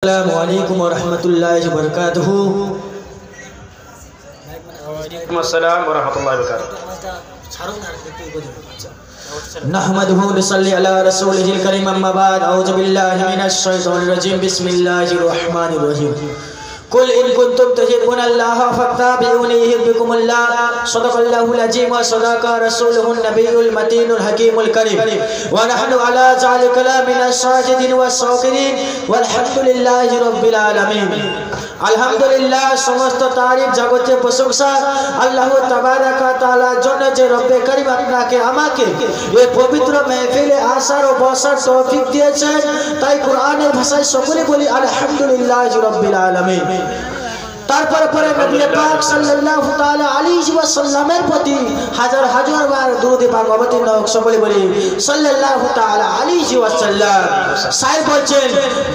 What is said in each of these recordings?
अस्सलामुअलैकुम वरहमतुल्लाहि वबरकातुहू। अस्सलाम वरहमतुल्लाहि वबरकातुहू। नहमदुहु व नसल्ली अला रसूलिहिल करीम अम्मा बाद औज़ु बिल्लाहि मिनश शैतानिर रजीम बिस्मिल्लाहिर रहमानिर रहीम। कुल इन कुंतुम तुहिब्बुनल्लाह फत्तबिऊनी युहिब्बुकुमुल्लाह सदक़ल्लाहुल अज़ीम व सदक़ा रसूलुहुन नबियुल मतीनुल हकीमुल करीम व नहनु अला ज़ालिका लमिनश शाहिदीन व शाकिरीन वल्हम्दुलिल्लाहि रब्बिल आलमीन। আলহামদুলিল্লাহ, সমস্ত তারিফ জগতে প্রশংসা আল্লাহ তাবারাকা তাআলার জন্য যে রব্বে করিম আপনাকে আমাকে এই পবিত্র মাহফিলে আসার ও বসার তৌফিক দিয়েছেন। তাই কোরআনের ভাষায় সকলে বলি আলহামদুলিল্লাহি রাব্বিল আলামিন। তারপর পরে নবী পাক সাল্লাল্লাহু তাআলা আলাইহি ওয়াসাল্লামের প্রতি হাজার হাজার বার দুরূদ পাক অবতীর্ণ হোক, সকলে বলি সাল্লাল্লাহু তাআলা আলাইহি ওয়াসাল্লাম। শায়র বলছেন,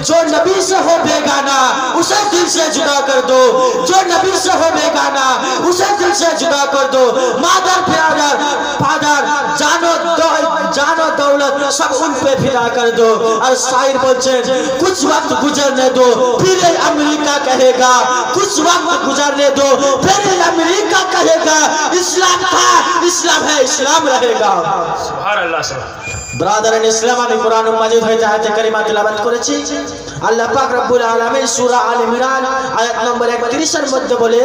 जो नबी से हो बेगाना उसे दिल से जुदा कर दो, जो नबी से हो बेगाना उसे दिल से जुदा कर दो। मादर प्यार फादर जानो दौलत सब उन पे फिदा कर दो। और शायर बोलছেন, कुछ वक्त गुजरने दो फिर अमेरिका कहेगा, कुछ वक्त गुजरने दो फिर अमेरिका कहेगा, इस्लाम था इस्लाम है इस्लाम रहेगा। सुभान अल्लाह। सुभान ব্রাদারান ইসলাম, আমি কোরআন মাজিদ হইতে আয়াতে কারিমা তেলাওয়াত করেছি। আল্লাহ পাক রব্বুল আলামিন সূরা আল ইমরান আয়াত নম্বর 31 এর মধ্যে বলে,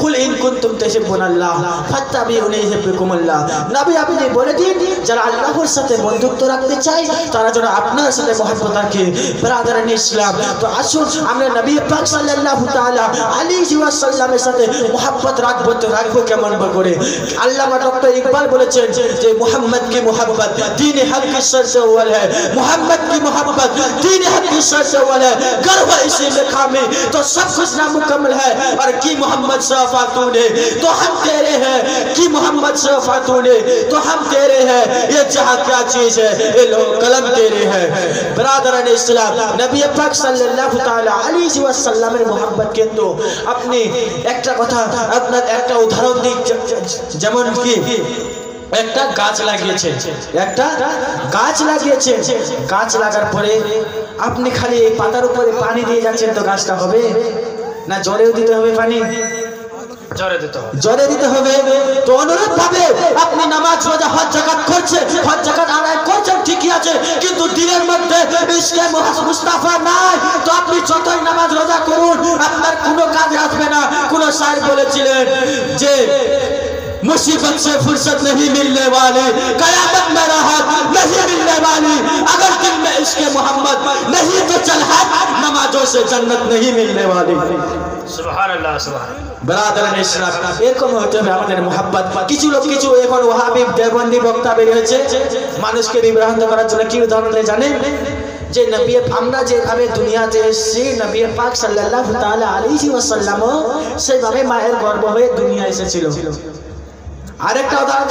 কুল ইন কুনতুম তুহিব্বুনাল্লাহ ফাত্তাবিউনি ইউহিব্বুকুমুল্লাহ। নবী আপনি বলে দিন, যারা আল্লাহর সাথে বন্ধুত্ব রাখতে চায় তারা যেন আপনার সাথে মহব্বত রাখে। ব্রাদারান ইসলাম, তো আসুন আমরা নবী পাক সাল্লাল্লাহু তাআলা আলাইহি ওয়াসাল্লামের সাথে মহব্বত রাখবো। তো রাখবো কেমন করে? আল্লামা ডক্টর ইকবাল বলেছেন যে মুহাম্মদ की मोहब्बत दीन हक की सर से अव्वल है, मोहम्मद की मोहब्बत दीन हक की सर से अव्वल है। गर्व इसी में खामी तो सब कुछ नामुकम्मल है। और की मोहम्मद से वफा तूने तो हम तेरे हैं, की मोहम्मद से वफा तूने तो हम तेरे हैं। ये जहां क्या चीज है ये लो कलम तेरे हैं। ब्रादरान इस्लाम, नबी पाक সাল্লাল্লাহু তাআলা আলাইহি ওয়াসাল্লামের मोहब्बत কিন্তু আপনি একটা কথা আপনার একটা উদাহরণ দিই। যেমন কি একটা গাছ লাগিয়েছেন, একটা গাছ লাগিয়েছেন, গাছ লাগার পরে আপনি খালি এই পাতার উপরে পানি দিয়ে যাচ্ছেন তো গাছটা হবে না? জড়েও দিতে হবে পানি, জড়ে দিতে হবে। তো অনুরূপ ভাবে আপনি নামাজ রোজা হজ যাকাত করছেন, হজ যাকাত আদায় করছেন ঠিকই আছে, কিন্তু দিলের মধ্যে ইশকে মুস্তাফা নাই। তো আপনি যতই নামাজ রোজা করুন আপনার কোনো কাজ আসবে না। কোন শায়ের বলেছিলেন যে मुसीबत से फुर्सत नहीं मिलने वाली, कयामत में राहत नहीं मिलने वाली। अगर दिल में इश्क़ मोहम्मद नहीं तो चल हाथ नमाजों से जन्नत नहीं मिलने वाली। सुभान अल्लाह। सुभान ব্রাদারান ইসলাম, এরকম হতে হবে আমাদের মোহাব্বত। কিছু লোক কিছু এখন ওয়াহাবি দেওবন্দি বক্তা বেরিয়েছে মানুষকে বিভ্রান্ত করার জন্য। কি উদাহরণ দেয় জানেন? যে নবী আমরা যেভাবে দুনিয়াতে এসেছি নবী পাক সাল্লাল্লাহু তাআলা আলাইহি ওয়াসাল্লামও সেইভাবে মায়ের গর্ভ হয়ে দুনিয়া এসেছিল। আরেকটা উদাহরণ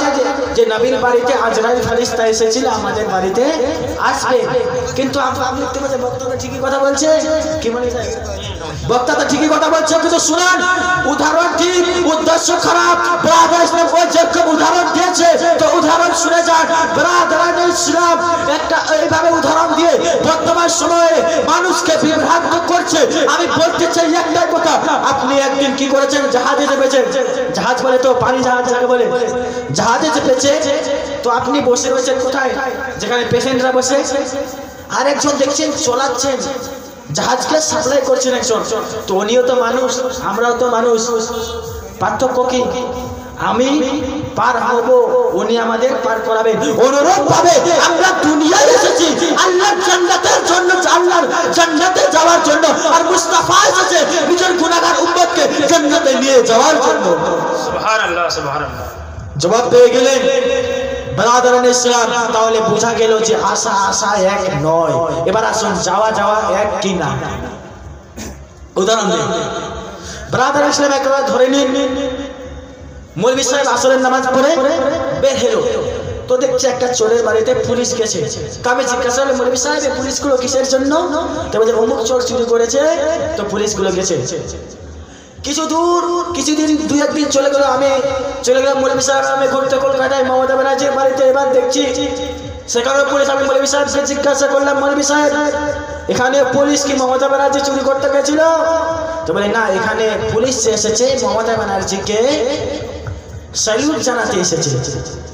যে নবীর বাড়িতে আজরাইল ফেরেশতা এসেছিল, আমাদের বাড়িতে আসবে। কিন্তু আপনি দেখতে পাচ্ছেন বক্তা তো ঠিকই কথা বলছে, কি মনে হয় বক্তা তো ঠিকই কথা বলছে, কিন্তু শুনুন উদাহরণ ঠিক উদ্দেশ্য খারাপ। ব্রাদার ইসলাম ওই যে উদাহরণ দিয়েছে তো উদাহরণ শুনে যান। ব্রাদারান ইসলাম একটা এইভাবে উদাহরণ দিয়ে বর্তমান সময়ে মানুষকে বিভ্রান্ত করছে। আমি বলতে চাই একটাই কথা, আপনি একদিন কি করেছেন? জাহাজে চেপেছেন, জাহাজ বলে তো পানি জাহাজ যাকে বলে, জাহাজে চেপেছে তো আপনি বসে রয়েছেন কোথায়? যেখানে পেশেন্টরা বসে। আরেকজন দেখছেন চলাচ্ছেন, জাহাজকে সাপ্লাই করছেন একজন। তো উনিও তো মানুষ, আমরাও তো মানুষ, পার্থক্য কি? আমি পার হব, উনি আমাদের পার করাবেন। অনুরূপ ভাবে আমরা দুনিয়ায় এসেছি আল্লাহর জান্নাতের জন্য, আল্লাহর জান্নাতে যাওয়ার জন্য। আর মুস্তাফা এসেছে নিজের গুনাহগার উম্মতকে জান্নাতে নিয়ে যাওয়ার জন্য। সুবহানাল্লাহ। সুবহানাল্লাহ। জবাব পেয়ে গেলেন ব্রাদারান ইসলাম। তাহলে বোঝা গেল যে আশা আশা এক নয়। এবার আসুন যাওয়া যাওয়া এক কি না। উদাহরণ দিন ব্রাদারান ইসলাম, একবার ধরে নিন মৌলভী সাহেব আসরের নামাজ পড়ে বের হলো, তো দেখছে একটা চোরের বাড়িতে পুলিশ গেছে। আমি জিজ্ঞাসা করলাম, মৌলভী সাহেব এই পুলিশগুলো কিসের জন্য? তো বলছে অমুক চোর চুরি করেছে তো পুলিশগুলো গেছে। কিছু দূর কিছুদিন দুই একদিন চলে গেল, আমি চলে গেলাম মৌলভী সাহেব আমি ঘুরতে কলকাতায় মমতা ব্যানার্জির বাড়িতে। এবার দেখছি সেখানে পুলিশ। আমি মৌলভী সাহেবকে জিজ্ঞাসা করলাম, মৌলভী সাহেব এখানে পুলিশ কি মমতা ব্যানার্জি চুরি করতে গেছিল? তো বলে না, এখানে পুলিশ এসেছে মমতা ব্যানার্জিকে স্যালুট জানাতে এসেছে।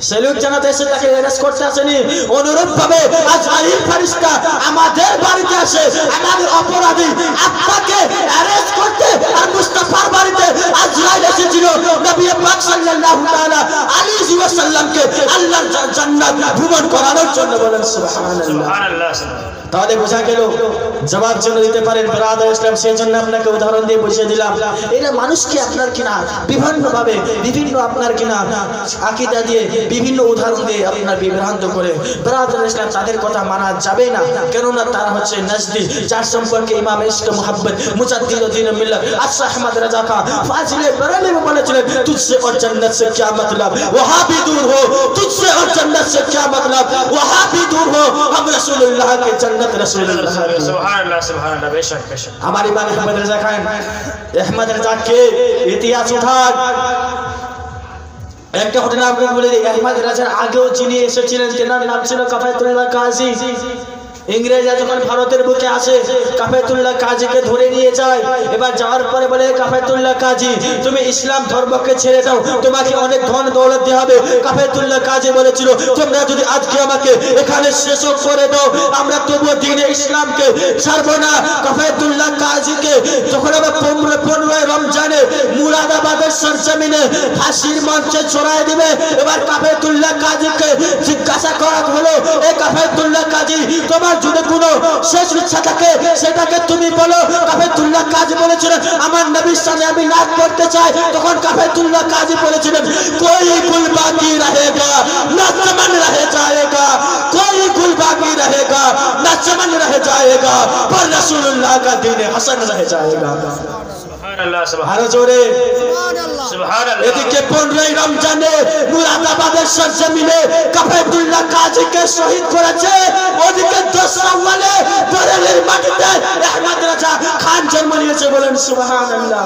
স্যালুট জানাতে এসে তাকে অ্যারেস্ট করতে আসেনি। অনুরূপ ভাবে আজরাইল ফেরেশতা আমাদের বাড়িতে আসে আমাদের অপরাধী আত্মাকে অ্যারেস্ট করতে, আর মুস্তাফার বাড়িতে আজরাইল এসেছিল নবী পাক সাল্লাল্লাহু তাআলা আলাইহি ওয়াসাল্লামকে আল্লাহর জান্নাত ভ্রমণ করানোর জন্য। বলেন সুবহানাল্লাহ। সুবহানাল্লাহ। তাহলে বোঝা গেল জবাব জন্য দিতে পারেন ব্রাদার ইসলাম, সেই জন্য আপনাকে উদাহরণ দিয়ে বুঝিয়ে দিলাম। এটা মানুষকে আপনার কিনা বিভিন্নভাবে বিভিন্ন আপনার কিনা আকীদা দিয়ে বিভিন্ন উদাহরণ দিয়ে আপনার বিভ্রান্ত করে ব্রাদার ইসলাম তাদের কথা মানা যাবে না, কেননা তারা হচ্ছে নাজদি, যার সম্পর্কে ইমাম ইশক মুহাব্বত মুজাদ্দিদুদ্দিন মিল্লাত আশরাফ আহমদ রাজা খান ফাজিলে বরেলভী বলেছিলেন, তুঝসে और जन्नत से क्या मतलब, वहां भी दूर हो, तुझसे और जन्नत से क्या मतलब, वहां भी दूर हो, हम रसूलुल्लाह के जन्नत रसूलुल्लाह। सुभान अल्लाह बेशक बेशक। हमारे इमाम अहमद रजा खान अहमद रजा के इतिहास उठान একটা ঘটনা আপনাকে বলে দিই। আহমদ রাজার আগেও যিনি এসেছিলেন তেনার নাম ছিল কাফায়েতুল্লাহ কাজী। ইংরেজরা যখন ভারতের বুকে আসে কাফায়েতুল্লাহ কাজীকে ধরে নিয়ে যায়। এবার যাওয়ার পরে বলে, কাফায়েতুল্লাহ কাজী তুমি ইসলাম ধর্মকে ছেড়ে দাও, তোমাকে অনেক ধন দৌলত দেওয়া হবে। কাফায়েতুল্লাহ কাজী বলেছিল, তোমরা যদি আজকে আমাকে এখানে শেষ করে দাও, আমরা তবুও দ্বীনে ইসলামকে ছাড়বো না। কাফায়েতুল্লাহ কাজীকে যখন আবার 15 রমজানে মুরাদাবাদের সরজমিনে ফাঁসির মঞ্চে চড়াই দিবে, এবার কাফায়েতুল্লাহ কাজীকে জিজ্ঞাসা করা হলো, এ কাফায়েতুল্লাহ কাজী তোমার যদি কোনো শেষ ইচ্ছা থাকে সেটাকে তুমি বলো। কাফায়েতুল্লাহ কাজী বলেছিলেন, আমার নবীর সামনে আমি নাচ করতে চাই। তখন কাফায়েতুল্লাহ কাজী বলেছিলেন, कोई गुल बाकी रहेगा न चमन रह जाएगा, कोई गुल बाकी रहेगा न चमन रह जाएगा, पर रसूलुल्लाह का दीन हसन रह जाएगा। আরো জোরে এদিকে 15 রমজানে মুরাদাবাদের সরজমিনে কাফায়েতুল্লাহ কাজীকে শহীদ করেছে, ওদিকে 10 শাওয়ালে বরেলির মাটিতে আহমদ রাজা খান জন্ম নিয়েছে। বলেন সুবহানাল্লাহ।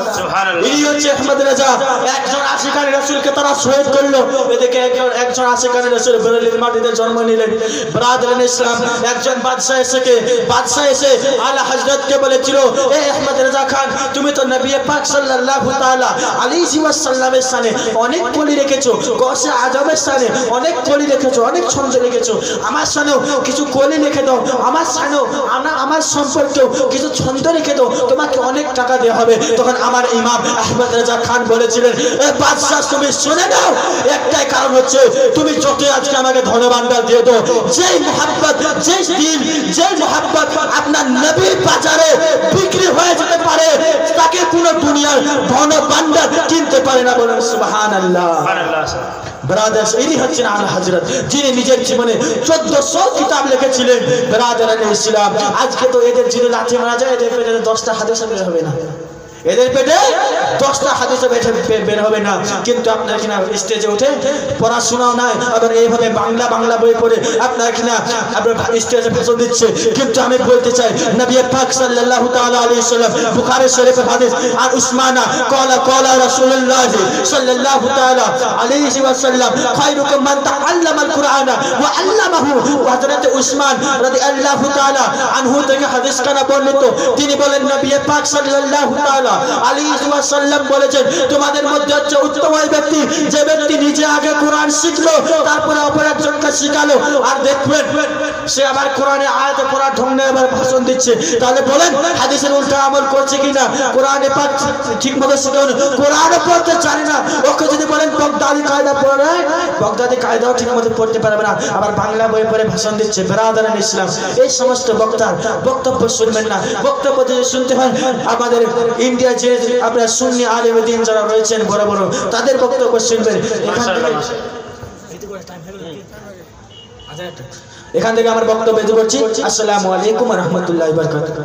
এই হচ্ছে আহমদ রাজা। একজন আশিকানে রাসূলকে তারা শহীদ করলো, এদিকে একজন আশিকানে রাসূল বরেলির মাটিতে জন্ম নিলেন। ব্রাদার ইসলাম একজন বাদশা এসে আলা হযরতকে বলেছিল, এ আহমদ রাজা খান তুমি তো নবী পাক সাল্লাল্লাহু তাআলা আলাইহি ওয়াসাল্লামের শানে অনেক কলি রেখেছো, গৌসে আজমের শানে অনেক কলি রেখেছো, অনেক ছন্দ রেখেছো, আমার শানেও কিছু কলি লিখে দাও, আমার শানেও আমার সম্পর্কেও কিছু ছন্দ রেখে দাও, তোমাকে অনেক টাকা দেওয়া হবে। তখন আমার ইমাম আহমদ রাজা খান বলেছিলেন, এ বাদশা তুমি শুনে নাও, একটাই কারণ হচ্ছে তুমি যতই আজকে আমাকে ধনভাণ্ডার দিয়ে দাও, যেই মোহাব্বত যেই দিল যেই মোহাব্বত আপনার নবীর বাজারে বিক্রি হয়ে যেতে পারে, তাকে পুরো দুনিয়ার ধন ভাণ্ডার কিনতে পারে না। বলেন সুবহানাল্লাহ। ব্রাদার্স, ইনি হচ্ছেন আলা হযরত, যিনি নিজের জীবনে 1400 কিতাব লিখেছিলেন। ব্রাদার ইসলাম, আজকে তো এদের যদি লাঠি মারা যায় এদের পেটে 10টা হাদিস বের হবে না, এদের পেটে 10টা হাদিস বের হবে না। কিন্তু আপনারা কিনা স্টেজে উঠে পড়াশোনাও নাই, আবার এইভাবে বাংলা বই পড়ে আপনারা কিনা আপনার স্টেজে ভাষণ দিচ্ছে। কিন্তু আমি বলতে চাই, নবী পাক সাল্লাল্লাহু তাআলা আলাইহি ওয়াসাল্লাম বুখারী শরীফের হাদিস, আর উসমানা ক্বালা রাসূলুল্লাহ সাল্লাল্লাহু তাআলা আলাইহি ওয়াসাল্লাম খায়রুকুম মান তাআল্লামাল কুরআনা ওয়া আল্লামাহু। হযরত উসমান রাদিয়াল্লাহু তাআলা আনহু থেকে হাদিস কানা বর্ণিত, তিনি বলেন নবী পাক সাল্লাল্লাহু তাআলা আলাইহি ওয়াসাল্লাম বলেছেন, তোমাদের মধ্যে হচ্ছে উত্তম ওই ব্যক্তি যে ব্যক্তি নিজে আগে কোরআন শিখলো, তারপরে অপর একজনকে শিখালো। আর দেখবেন সে আবার কোরআনে আয়াতে পড়ার ঢং নিয়ে আবার ভাষণ দিচ্ছে। তাহলে বলেন হাদিসের উল্টা আমল করছে কিনা? কোরআনে পাক ঠিকমতো শিখলো, কোরআনও পড়তে জানে না, ওকে যদি বলেন বাগদাদি কায়দা পড়ে, বাগদাদি কায়দাও ঠিকমতো পড়তে পারবে না, আবার বাংলা বই পড়ে ভাষণ দিচ্ছে। ব্রাদার ইসলাম, এই সমস্ত বক্তার বক্তব্য শুনবেন না। বক্তব্য যদি শুনতে হয় আমাদের ইন্ডিয়া যে আপনার সুন্নি আলেম দ্বীন যারা রয়েছেন বড় বড়, তাদের বক্তব্য শুনবেন। এখান থেকে আমার বক্তব্য করছি। আসসালামু আলাইকুম ওয়া রাহমাতুল্লাহি ওয়া বারাকাতুহু।